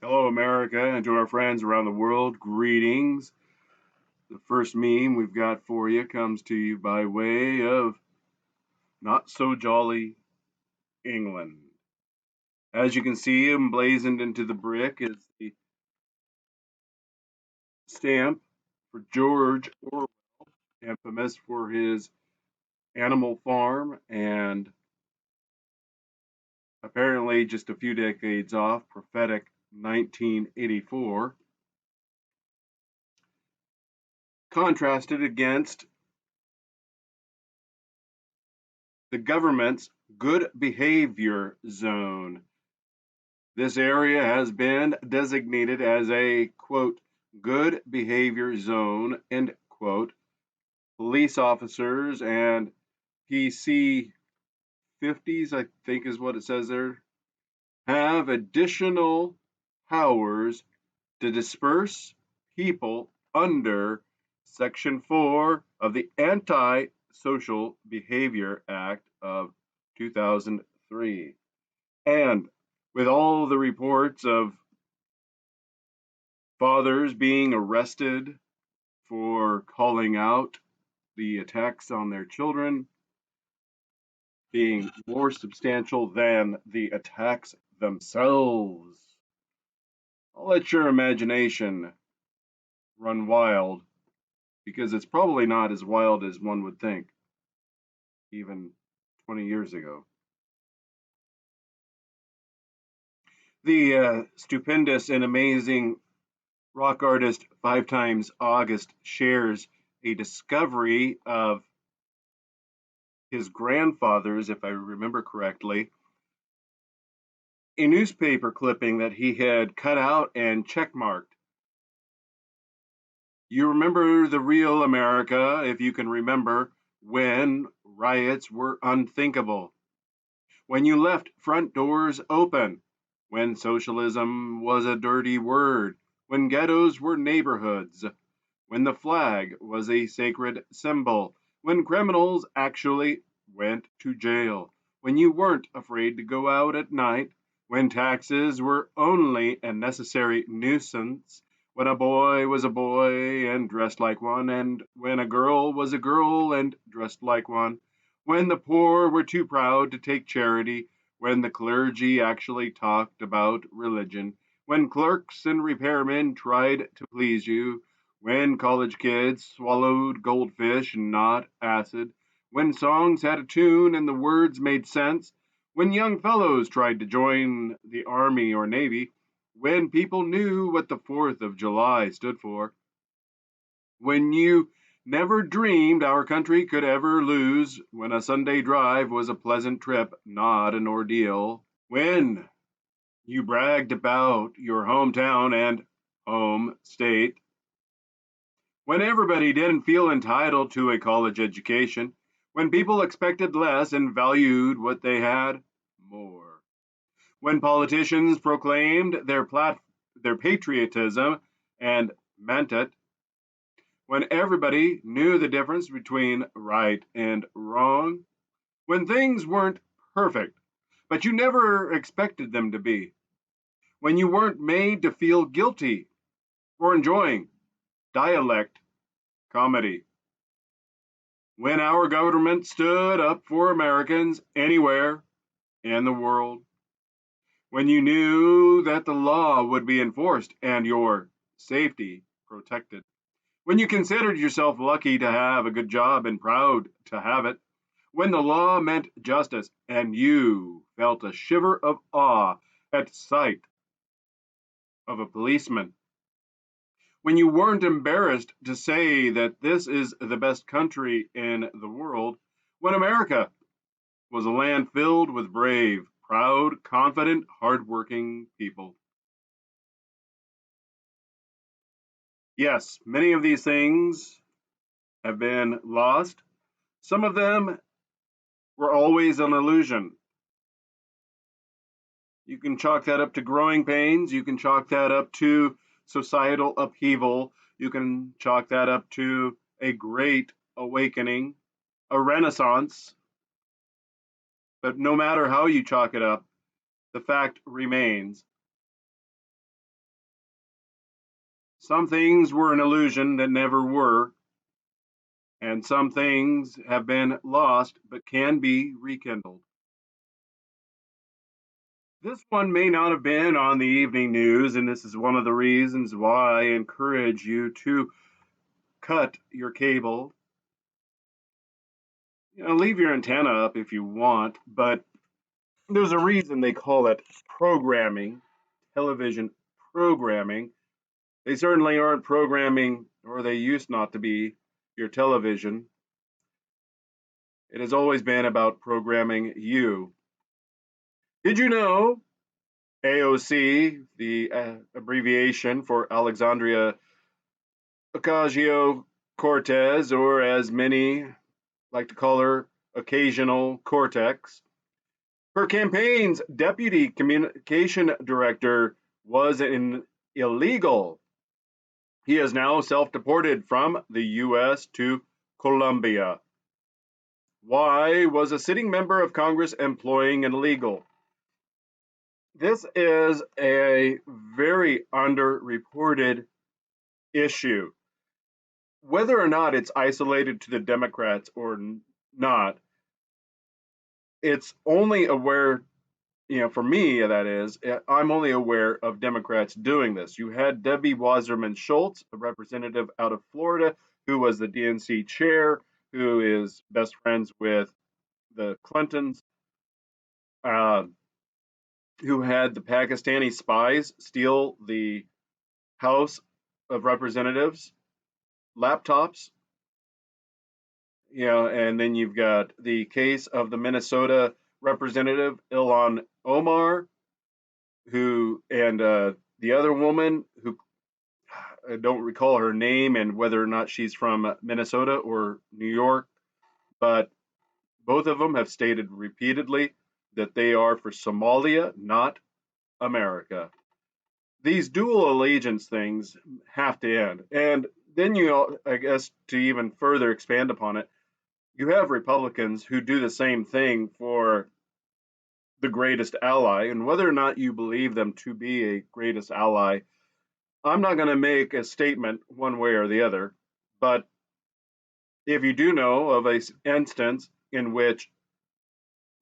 Hello, America, and to our friends around the world, greetings. The first meme we've got for you comes to you by way of not so jolly England. As you can see, emblazoned into the brick is the stamp for George Orwell, infamous for his Animal Farm and apparently just a few decades off, prophetic 1984, contrasted against the government's good behavior zone. This area has been designated as a, quote, good behavior zone, end quote. Police officers and PC 50s, I think is what it says there, have additional powers to disperse people under Section 4 of the Anti-Social Behavior Act of 2003. And with all the reports of fathers being arrested for calling out the attacks on their children being more substantial than the attacks themselves, I'll let your imagination run wild because it's probably not as wild as one would think, even 20 years ago. The stupendous and amazing rock artist FiveTimesAugust shares a discovery of his grandfather's, if I remember correctly, a newspaper clipping that he had cut out and checkmarked. You remember the real America, if you can remember, when riots were unthinkable, when you left front doors open, when socialism was a dirty word, when ghettos were neighborhoods, when the flag was a sacred symbol, when criminals actually went to jail, when you weren't afraid to go out at night, when taxes were only a necessary nuisance, when a boy was a boy and dressed like one, and when a girl was a girl and dressed like one, when the poor were too proud to take charity, when the clergy actually talked about religion, when clerks and repairmen tried to please you, when college kids swallowed goldfish and not acid, when songs had a tune and the words made sense, when young fellows tried to join the army or navy, when people knew what the 4th of July stood for, when you never dreamed our country could ever lose, when a Sunday drive was a pleasant trip, not an ordeal, when you bragged about your hometown and home state, when everybody didn't feel entitled to a college education, when people expected less and valued what they had more, when politicians proclaimed their patriotism and meant it, when everybody knew the difference between right and wrong, when things weren't perfect, but you never expected them to be, when you weren't made to feel guilty for enjoying dialect comedy, when our government stood up for Americans anywhere in the world, when you knew that the law would be enforced and your safety protected, when you considered yourself lucky to have a good job and proud to have it, when the law meant justice and you felt a shiver of awe at sight of a policeman, when you weren't embarrassed to say that this is the best country in the world, when America was a land filled with brave, proud, confident, hardworking people. Yes, many of these things have been lost. Some of them were always an illusion. You can chalk that up to growing pains. You can chalk that up to societal upheaval. You can chalk that up to a great awakening, a renaissance. But no matter how you chalk it up, the fact remains Some things were an illusion that never were, and some things have been lost but can be rekindled. This one may not have been on the evening news, and this is one of the reasons why I encourage you to cut your cable. Leave your antenna up if you want, but there's a reason they call it programming, television programming. They certainly aren't programming, or they used not to be, your television. It has always been about programming you. Did you know AOC, the abbreviation for Alexandria Ocasio-Cortez, or as many like to call her, Occasional Cortex? Her campaign's deputy communication director was an illegal. He is now self-deported from the U.S. to Colombia. Why was a sitting member of Congress employing an illegal? This is a very underreported issue. Whether or not it's isolated to the Democrats or not, it's only aware, for me, that is, I'm only aware of Democrats doing this. You had Debbie Wasserman Schultz, a representative out of Florida, who was the DNC chair, who is best friends with the Clintons, who had the Pakistani spies steal the House of Representatives laptops. And then you've got the case of the Minnesota representative Ilhan Omar, who, and the other woman who I don't recall her name and whether or not she's from Minnesota or New York, but both of them have stated repeatedly that they are for Somalia, not America. These dual allegiance things have to end. And then I guess, to even further expand upon it, you have Republicans who do the same thing for the greatest ally, and whether or not you believe them to be a greatest ally, I'm not going to make a statement one way or the other. But if you do know of an instance in which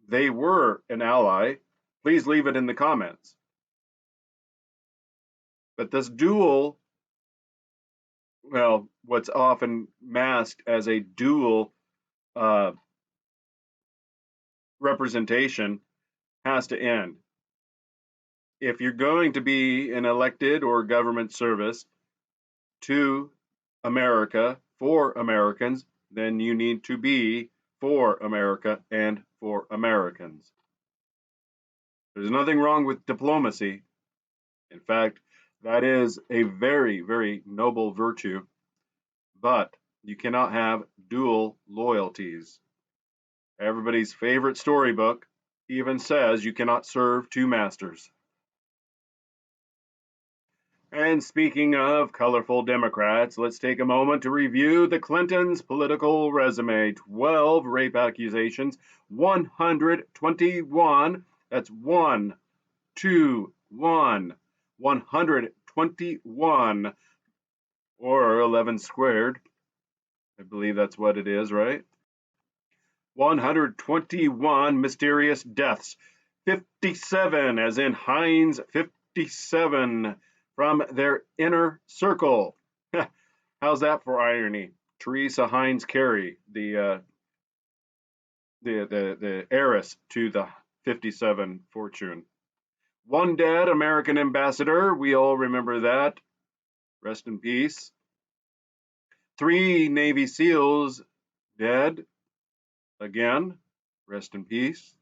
they were an ally, please leave it in the comments. But this dual, what's often masked as a dual representation, has to end. If you're going to be an elected or government service to America for Americans, then you need to be for America and for Americans. There's nothing wrong with diplomacy. In fact, that is a very, very noble virtue, but you cannot have dual loyalties. Everybody's favorite storybook even says you cannot serve two masters. And speaking of colorful Democrats, let's take a moment to review the Clintons' political resume. 12 rape accusations, 121, that's 1, 2, 1, 121, or 11 squared. I believe that's what it is, right? 121 mysterious deaths, 57, as in Heinz 57, from their inner circle. How's that for irony? Teresa Heinz Carey, the heiress to the 57 fortune. One dead American ambassador, we all remember that. Rest in peace. 3 Navy SEALs dead. Again, rest in peace.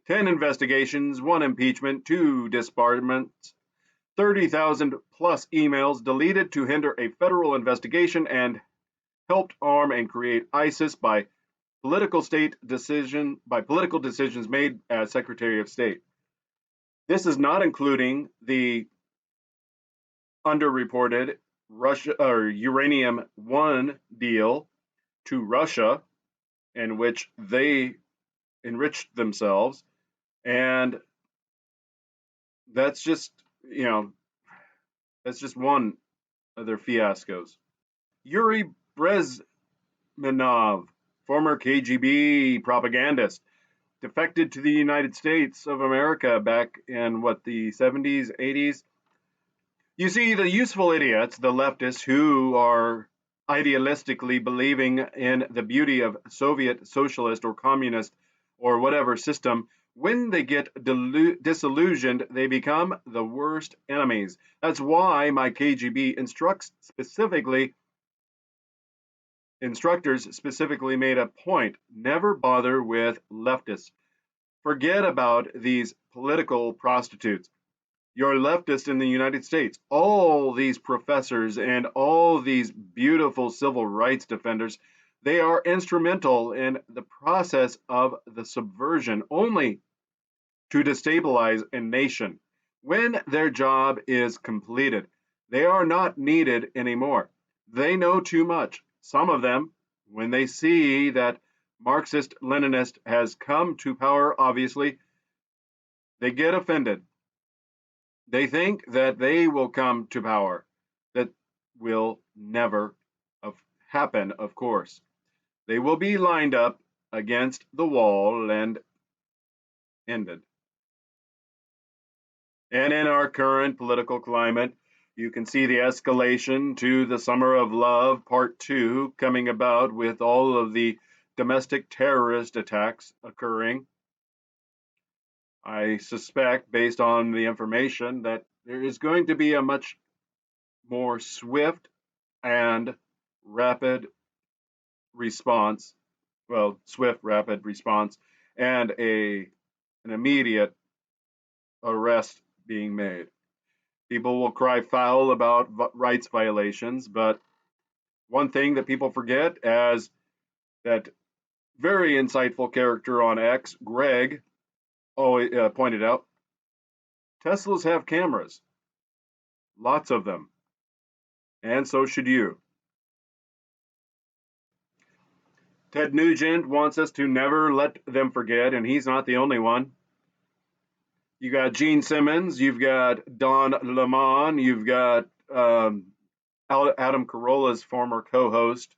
10 investigations, 1 impeachment, 2 disbarments, 30,000 plus emails deleted to hinder a federal investigation and helped arm and create ISIS by political decisions made as Secretary of State. This is not including the underreported Russia or Uranium One deal to Russia, in which they enriched themselves, and that's just That's just one of their fiascos. Yuri Bezmenov, former KGB propagandist, defected to the United States of America back in the 70s, 80s. You see, the useful idiots, the leftists who are idealistically believing in the beauty of Soviet, socialist, or communist, or whatever system, when they get disillusioned, they become the worst enemies. That's why my KGB instructors specifically made a point: never bother with leftists. Forget about these political prostitutes. You're leftist in the United States. All these professors and all these beautiful civil rights defenders, they are instrumental in the process of the subversion only to destabilize a nation. When their job is completed, they are not needed anymore. They know too much. Some of them, when they see that Marxist Leninist has come to power, obviously, they get offended. They think that they will come to power. That will never happen, of course. They will be lined up against the wall and ended. And in our current political climate, you can see the escalation to the Summer of Love Part 2 coming about with all of the domestic terrorist attacks occurring. I suspect, based on the information, that there is going to be a much more swift and rapid response, swift, rapid response, and an immediate arrest being made. People will cry foul about rights violations, but one thing that people forget, as that very insightful character on X, Greg, pointed out, Teslas have cameras, lots of them, and so should you. Ted Nugent wants us to never let them forget, and he's not the only one. You got Gene Simmons, you've got Don Lemon, you've got Adam Carolla's former co-host,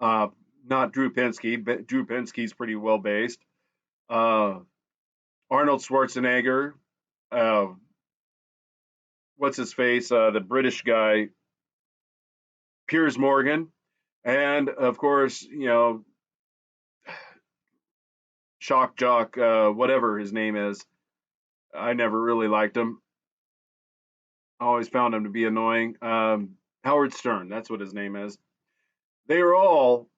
not Drew Pinsky, but Drew Pinsky's pretty well based. Arnold Schwarzenegger, what's his face, the British guy, Piers Morgan, and of course, Shock Jock, whatever his name is. I never really liked him. I always found him to be annoying. Howard Stern, that's what his name is. They are all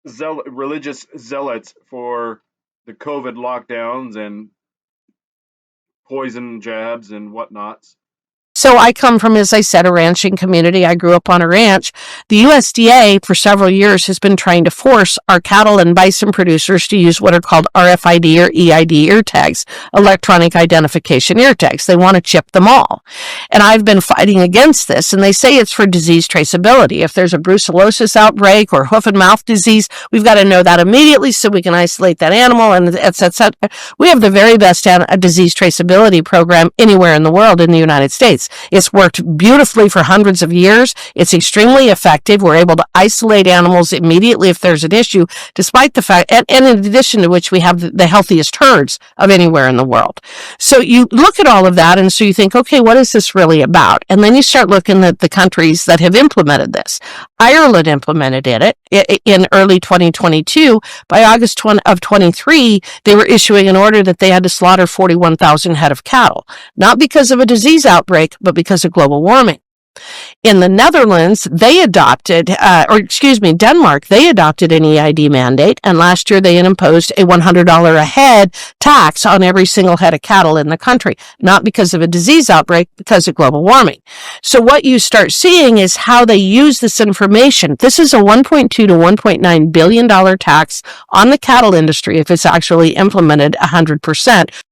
religious zealots for the COVID lockdowns and poison jabs and whatnots. So I come from, as I said, a ranching community. I grew up on a ranch. The USDA for several years has been trying to force our cattle and bison producers to use what are called RFID or EID ear tags, electronic identification ear tags. They want to chip them all. And I've been fighting against this, and they say it's for disease traceability. If there's a brucellosis outbreak or hoof and mouth disease, we've got to know that immediately so we can isolate that animal, and etc. We have the very best disease traceability program anywhere in the world in the United States. It's worked beautifully for hundreds of years. It's extremely effective. We're able to isolate animals immediately if there's an issue, despite the fact, and in addition to which we have the healthiest herds of anywhere in the world. So you look at all of that, and so you think, okay, what is this really about? And then you start looking at the countries that have implemented this. Ireland implemented it in early 2022. By August of 23, they were issuing an order that they had to slaughter 41,000 head of cattle, not because of a disease outbreak, but because of global warming. In the Netherlands, Denmark, they adopted an EID mandate, and last year they imposed a $100 a head tax on every single head of cattle in the country, not because of a disease outbreak, because of global warming. So what you start seeing is how they use this information. This is a $1.2 to $1.9 billion tax on the cattle industry if it's actually implemented 100%.